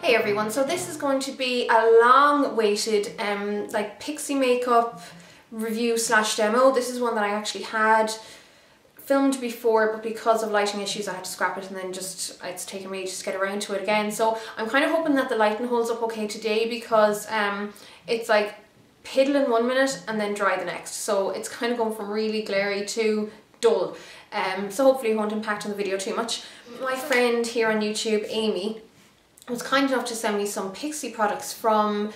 Hey everyone, so this is going to be a long-awaited like Pixi makeup review slash demo. This is one that I actually had filmed before, but because of lighting issues I had to scrap it, and then it's taken me to get around to it again. So I'm kind of hoping that the lighting holds up okay today, because it's like piddling 1 minute and then dry the next. So it's kind of going from really glary to dull. So hopefully it won't impact on the video too much. My friend here on YouTube, Amy, was kind enough to send me some Pixi products from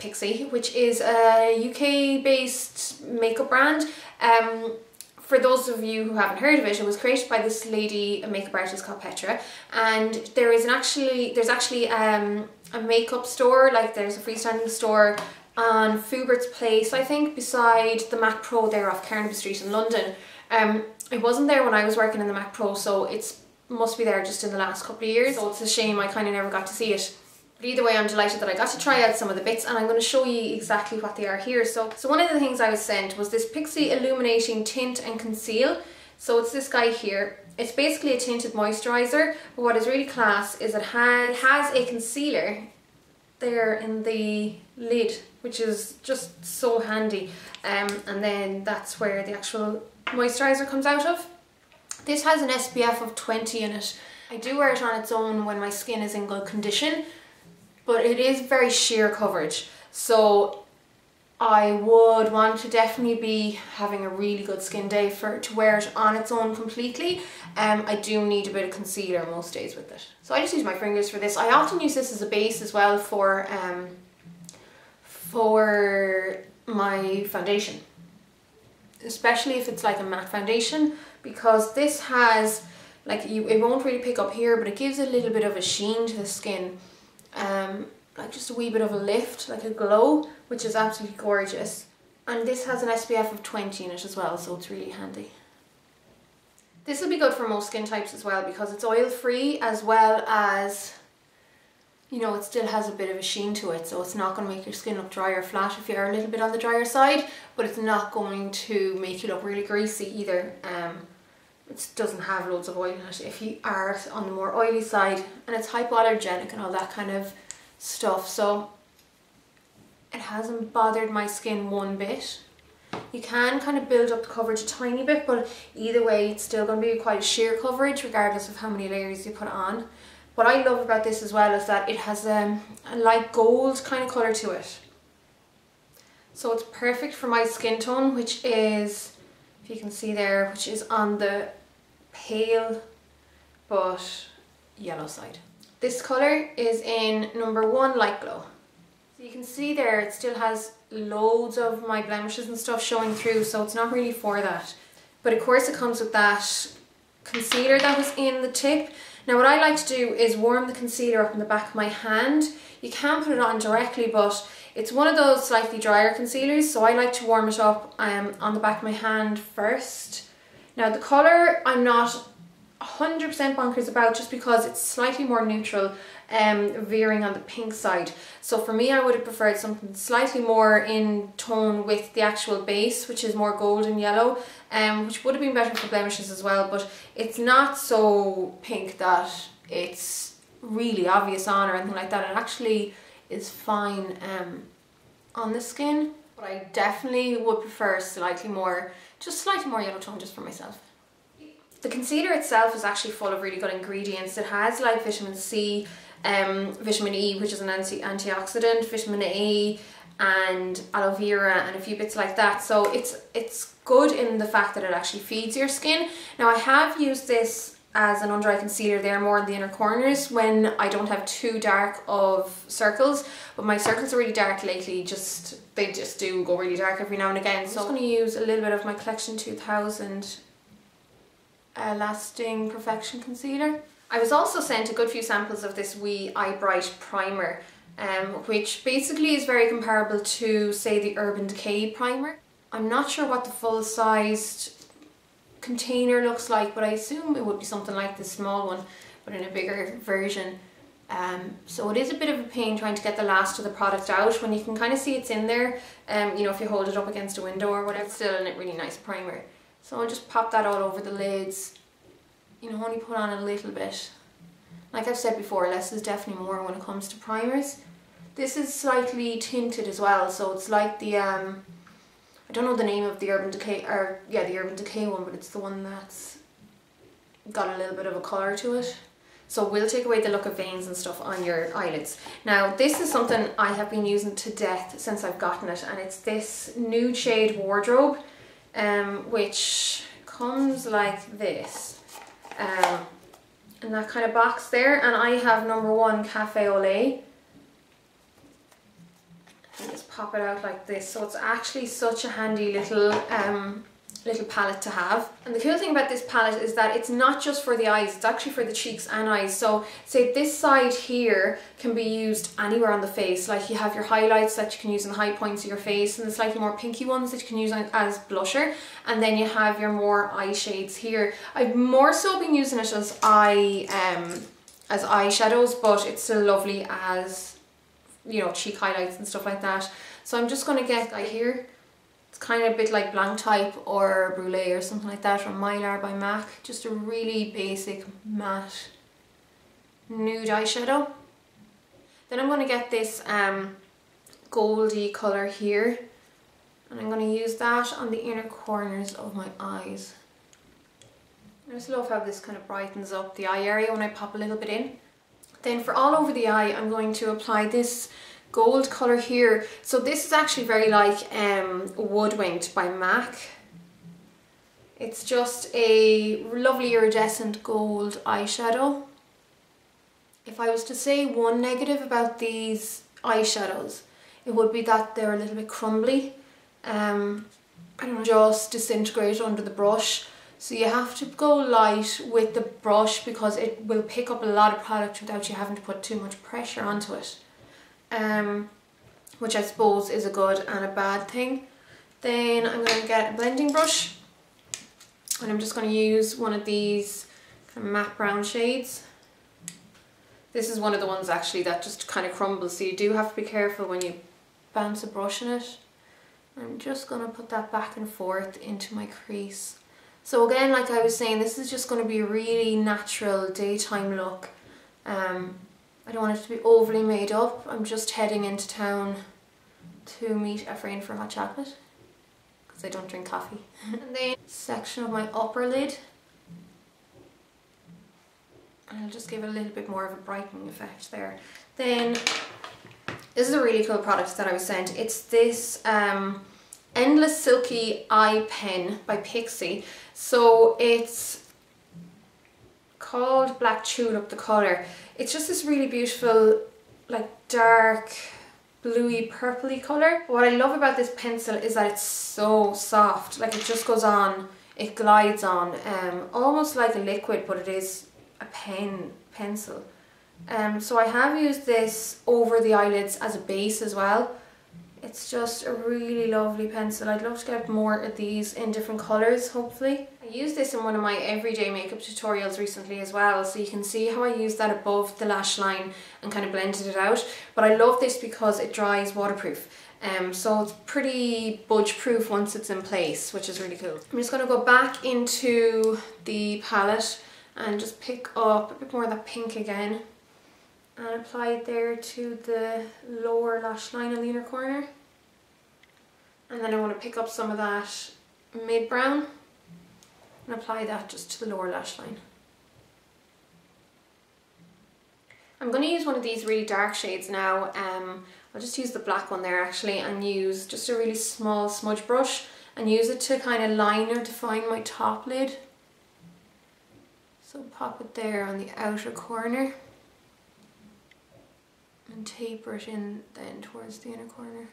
Pixi, which is a UK based makeup brand. For those of you who haven't heard of it, it was created by this lady, a makeup artist called Petra, and there's actually a makeup store, like there's a freestanding store on Fubert's Place, I think, beside the Mac Pro there off Carnaby Street in London. It wasn't there when I was working in the Mac Pro, so it's must be there just in the last couple of years, so it's a shame I kind of never got to see it. But either way, I'm delighted that I got to try out some of the bits, and I'm going to show you exactly what they are here. So one of the things I was sent was this Pixi Illuminating Tint and Conceal. So it's this guy here. It's basically a tinted moisturiser, but what is really class is it has a concealer there in the lid, which is just so handy. And then that's where the actual moisturiser comes out of. This has an SPF of 20 in it. I do wear it on its own when my skin is in good condition, but it is very sheer coverage, so I would want to definitely be having a really good skin day to wear it on its own completely. I do need a bit of concealer most days with it. So I just use my fingers for this. I often use this as a base as well for my foundation, especially if it's like a matte foundation, because this has like it won't really pick up here, but it gives a little bit of a sheen to the skin, like just a wee bit of a lift, like a glow, which is absolutely gorgeous. And this has an SPF of 20 in it as well, so it's really handy. This will be good for most skin types as well, because it's oil free, as well as, you know, it still has a bit of a sheen to it, so it's not going to make your skin look dry or flat if you're a little bit on the drier side, but it's not going to make you look really greasy either. It doesn't have loads of oil in it if you are on the more oily side, and it's hypoallergenic and all that kind of stuff, so it hasn't bothered my skin one bit. You can kind of build up the coverage a tiny bit, but either way it's still going to be quite a sheer coverage regardless of how many layers you put on. What I love about this as well is that it has a light gold kind of colour to it. So it's perfect for my skin tone, which is, if you can see there, which is on the pale but yellow side. This colour is in number 1, Light Glow. So you can see there it still has loads of my blemishes and stuff showing through, so it's not really for that. But of course it comes with that concealer that was in the tip. Now what I like to do is warm the concealer up in the back of my hand. You can put it on directly, but it's one of those slightly drier concealers, so I like to warm it up on the back of my hand first. Now the colour I'm not 100% bonkers about, just because it's slightly more neutral, veering on the pink side. So for me, I would have preferred something slightly more in tone with the actual base, which is more golden yellow, which would have been better for blemishes as well, but it's not so pink that it's really obvious on or anything like that. It actually is fine on the skin, but I definitely would prefer slightly more yellow tone just for myself. The concealer itself is actually full of really good ingredients. It has like vitamin C, vitamin E, which is an antioxidant, vitamin A, and aloe vera, and a few bits like that. So it's good in the fact that it actually feeds your skin. Now I have used this as an under eye concealer there, more in the inner corners, when I don't have too dark of circles, but my circles are really dark lately. They just do go really dark every now and again. So I'm just going to use a little bit of my Collection 2000 Lasting Perfection concealer. I was also sent a good few samples of this wee Eye Bright primer, which basically is very comparable to, say, the Urban Decay primer. I'm not sure what the full-sized container looks like, but I assume it would be something like this small one, but in a bigger version. So it is a bit of a pain trying to get the last of the product out when you can kind of see it's in there, you know, if you hold it up against a window or whatever. It's still a really nice primer. So I'll just pop that all over the lids, you know, only put on a little bit, Like I've said before, less is definitely more when it comes to primers. This is slightly tinted as well, so it's like the I don't know the name of the Urban Decay, or yeah, the Urban Decay one, but it's the one that's got a little bit of a colour to it. So we'll take away the look of veins and stuff on your eyelids. Now this is something I have been using to death since I've gotten it, and it's this nude shade Wardrobe, which comes like this, in that kind of box there, and I have number 1 Cafe au Lait. And just pop it out like this, so it's actually such a handy little little palette to have. And the cool thing about this palette is that it's not just for the eyes, it's actually for the cheeks and eyes. So say this side here can be used anywhere on the face, like you have your highlights that you can use in the high points of your face, and the slightly more pinky ones that you can use as blusher, and then you have your more eye shades here. I've more so been using it as eyeshadows, but it's still lovely as, you know, cheek highlights and stuff like that. So I'm just going to get right here. It's kind of a bit like Blanc Type or Brulee or something like that, or Mylar by MAC. Just a really basic matte nude eyeshadow. Then I'm going to get this goldy colour here, and I'm going to use that on the inner corners of my eyes. I just love how this kind of brightens up the eye area when I pop a little bit in. Then for all over the eye, I'm going to apply this gold colour here. So this is actually very like Woodwinked by MAC. It's just a lovely iridescent gold eyeshadow. If I was to say one negative about these eyeshadows, it would be that they're a little bit crumbly. I don't know, just disintegrate under the brush. So you have to go light with the brush because it will pick up a lot of product without you having to put too much pressure onto it. Which I suppose is a good and a bad thing. Then I'm going to get a blending brush, and I'm just going to use one of these kind of matte brown shades. This is one of the ones actually that just kind of crumbles, so you do have to be careful when you bounce a brush in it. I'm just going to put that back and forth into my crease. So again, like I was saying, this is just going to be a really natural daytime look. I don't want it to be overly made up. I'm just heading into town to meet a friend for hot chocolate because I don't drink coffee. And then section of my upper lid, and I'll just give it a little bit more of a brightening effect there. Then this is a really cool product that I was sent. It's this Endless Silky Eye Pen by Pixi. So it's called Black Tulip, the colour. It's just this really beautiful, like dark, bluey, purpley colour. What I love about this pencil is that it's so soft. Like it just goes on, it glides on, almost like a liquid, but it is a pencil. So I have used this over the eyelids as a base as well. It's just a really lovely pencil. I'd love to get more of these in different colours, hopefully. I used this in one of my everyday makeup tutorials recently as well, so you can see how I used that above the lash line and kind of blended it out. But I love this because it dries waterproof. So it's pretty budge proof once it's in place, which is really cool. I'm just going to go back into the palette and just pick up a bit more of that pink again, and apply it there to the lower lash line on the inner corner. And then I want to pick up some of that mid brown and apply that just to the lower lash line. I'm going to use one of these really dark shades now. I'll just use the black one there actually, and use just a really small smudge brush and use it to kind of line or define my top lid. So pop it there on the outer corner and taper it in then towards the inner corner.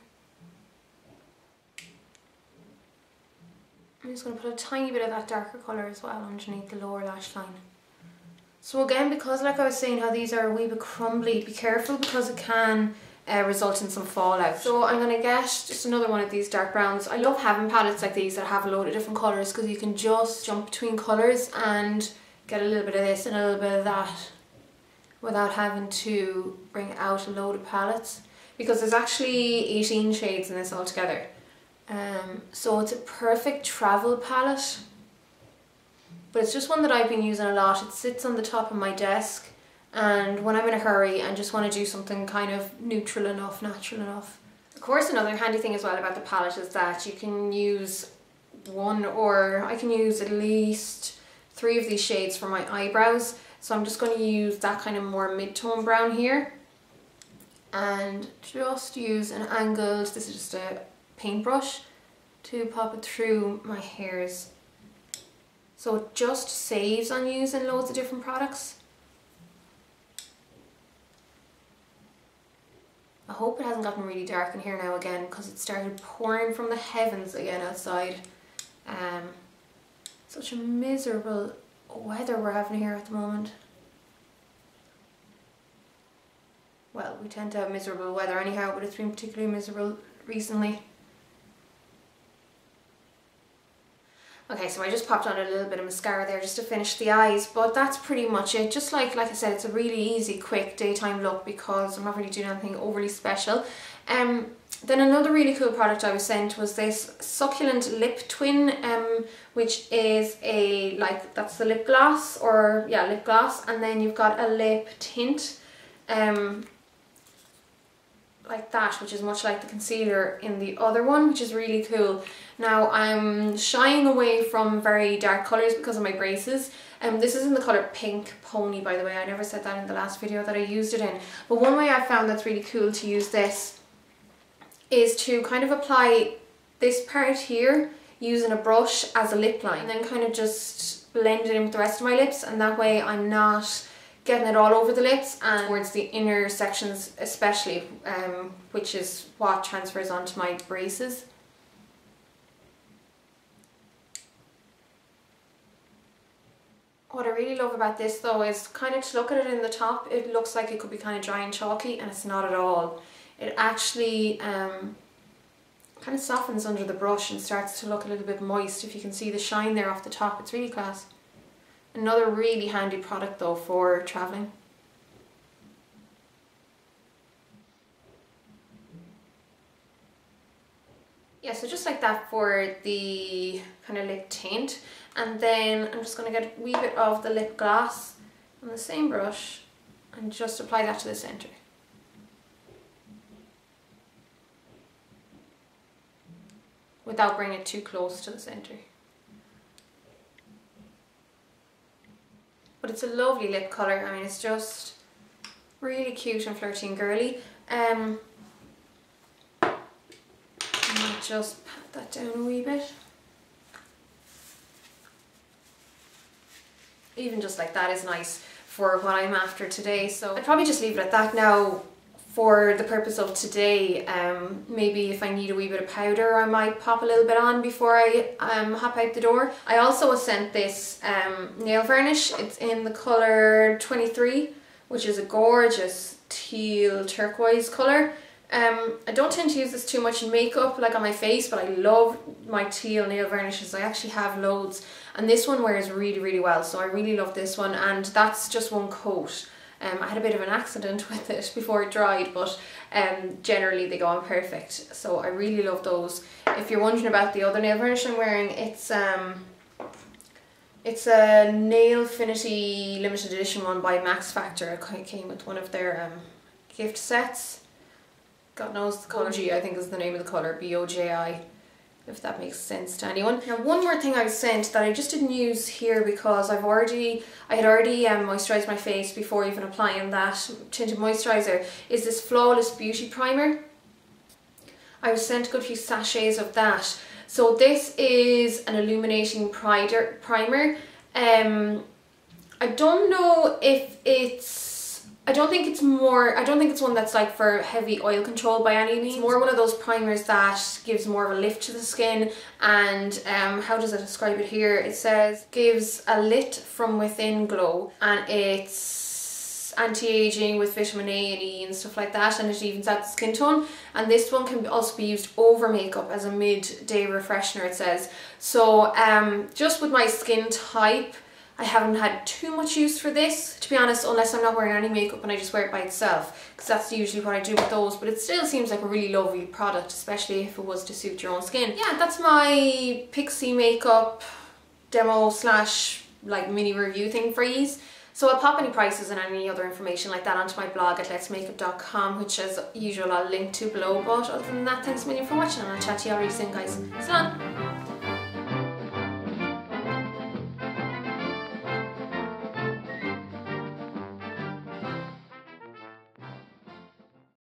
I'm just going to put a tiny bit of that darker colour as well underneath the lower lash line. So again, because like I was saying how these are a wee bit crumbly, be careful because it can result in some fallout. So I'm going to get just another one of these dark browns. I love having palettes like these that have a load of different colours because you can just jump between colours and get a little bit of this and a little bit of that without having to bring out a load of palettes, because there's actually 18 shades in this altogether. So it's a perfect travel palette, but it's just one that I've been using a lot. It sits on the top of my desk and when I'm in a hurry and just want to do something kind of neutral enough, natural enough. Of course, another handy thing as well about the palette is that you can use one, or I can use at least 3 of these shades for my eyebrows. So I'm just going to use that kind of more mid-tone brown here, and just use an angled, this is just a paintbrush, to pop it through my hairs. So it just saves on using loads of different products. I hope it hasn't gotten really dark in here now again, because it started pouring from the heavens again outside. Such a miserable weather we're having here at the moment. Well, we tend to have miserable weather anyhow, but it's been particularly miserable recently. Okay, so I just popped on a little bit of mascara there just to finish the eyes, but that's pretty much it. Just like I said, it's a really easy, quick daytime look because I'm not really doing anything overly special. Then another really cool product I was sent was this Succulent Lip Twin, which is a, that's the lip gloss, or yeah, lip gloss, and then you've got a lip tint, like that, which is much like the concealer in the other one, which is really cool. Now I'm shying away from very dark colours because of my braces. This is in the colour Pink Pony, by the way. I never said that in the last video that I used it in. But one way I found that's really cool to use this is to kind of apply this part here using a brush as a lip line, and then kind of just blend it in with the rest of my lips, and that way I'm not getting it all over the lips and towards the inner sections especially, which is what transfers onto my braces. What I really love about this though is kind of to look at it in the top, it looks like it could be kind of dry and chalky, and it's not at all. It actually kind of softens under the brush and starts to look a little bit moist. If you can see the shine there off the top, it's really class. Another really handy product though for travelling. Yeah, so just like that for the kind of lip tint, and then I'm just going to get a wee bit of the lip gloss on the same brush and just apply that to the centre. Without bringing it too close to the centre. But it's a lovely lip colour. I mean, it's just really cute and flirty and girly. I might just pat that down a wee bit. Even just like that is nice for what I'm after today. So I'd probably just leave it at that now for the purpose of today. Maybe if I need a wee bit of powder, I might pop a little bit on before I hop out the door. I also was sent this nail varnish. It's in the colour 23, which is a gorgeous teal turquoise colour. I don't tend to use this too much in makeup, like on my face, but I love my teal nail varnishes. I actually have loads, and this one wears really, really well, so I really love this one, and that's just one coat. I had a bit of an accident with it before it dried, but generally they go on perfect, so I really love those. If you're wondering about the other nail varnish I'm wearing, it's a Nailfinity limited edition one by Max Factor. It came with one of their gift sets. God knows the colour. I think is the name of the colour, BOJI, if that makes sense to anyone. Now, one more thing I was sent that I just didn't use here because I had already moisturised my face before even applying that tinted moisturiser, is this Flawless Beauty Primer. I was sent a good few sachets of that. So this is an illuminating primer. I don't know if it's, I don't think it's one that's like for heavy oil control by any means. It's more one of those primers that gives more of a lift to the skin, and how does it describe it here? It says gives a lit from within glow, and it's anti-aging with vitamin A and E and stuff like that, and it evens out the skin tone. And this one can also be used over makeup as a midday refreshener, it says. So just with my skin type, I haven't had too much use for this, to be honest, unless I'm not wearing any makeup and I just wear it by itself, because that's usually what I do with those. But it still seems like a really lovely product, especially if it was to suit your own skin. Yeah, that's my Pixi makeup demo slash like mini review thing for yous. So I'll pop any prices and any other information like that onto my blog at letsmakeup.com, which as usual I'll link to below. But other than that, thanks a million for watching, and I'll chat to you all really soon, guys. So long.